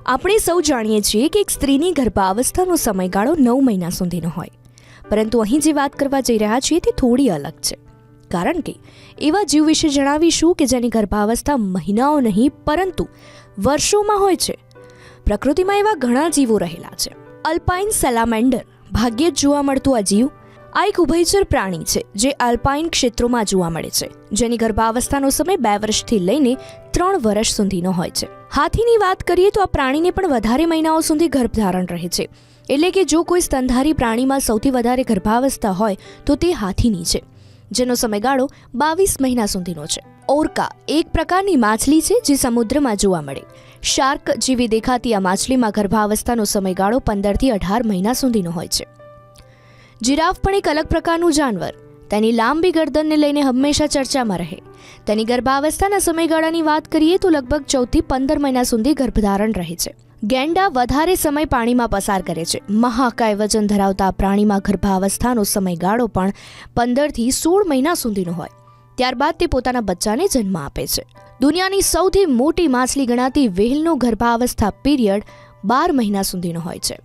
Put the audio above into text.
આપણે સૌ જાણીએ છીએ કે એક સ્ત્રીની ગર્ભાવસ્થાનો સમયગાળો 9 મહિના સુધીનો હોય, પરંતુ અહીં જે વાત કરવા જઈ રહ્યા છીએ તે થોડી અલગ છે. કારણ કે એવા જીવ વિશે જણાવીશું કે જેની ગર્ભાવસ્થા મહિનાઓ નહીં પરંતુ વર્ષોમાં હોય છે. પ્રકૃતિમાં એવા ઘણા જીવો રહેલા છે. અલ્પાઇન સેલામેન્ડર ભાગ્યે જ જોવા મળતું આ જીવ આ એક ઉભયચર પ્રાણી છે જે આલ્પાઇન ક્ષેત્રોમાં જોવા મળે છે, જેની ગર્ભાવસ્થાનો સમય 2 વર્ષથી લઈને 3 વર્ષ સુધીનો હોય છે. હાથીની વાત કરીએ તો આ પ્રાણીને પણ વધારે મહિનાઓ સુધી ગર્ભધારણ રહે છે. એટલે કે જો કોઈ સ્તનધારી પ્રાણીમાં સૌથી વધારે ગર્ભાવસ્થા હોય તો તે હાથીની છે, જેનો સમયગાળો 22 મહિના સુધીનો છે. ઓર્કા એક પ્રકારની માછલી છે જે સમુદ્રમાં જોવા મળે. શાર્ક જેવી દેખાતી આ માછલીમાં ગર્ભાવસ્થાનો સમયગાળો 15 થી 18 મહિના સુધીનો હોય છે. જીરાફ પણ એક અલગ પ્રકારનું જાનવર. તેની લાંબી ગરદનને લઈને હંમેશા ચર્ચામાં રહે. તેની ગર્ભાવસ્થાના સમયગાળાની વાત કરીએ તો લગભગ 14 થી 15 મહિના સુધી ગર્ભધારણ રહે છે. ગેંડા વધારે સમય પાણીમાં પસાર કરે છે. મહાકાય વજન ધરાવતા પ્રાણીમાં ગર્ભાવસ્થાનો સમયગાળો પણ 15 થી 16 મહિના સુધીનો હોય. ત્યારબાદ તે પોતાના બચ્ચાને જન્મ આપે છે. દુનિયાની સૌથી મોટી માછલી ગણાતી વ્હેલનો ગર્ભાવસ્થા પીરિયડ 12 મહિના સુધીનો હોય છે.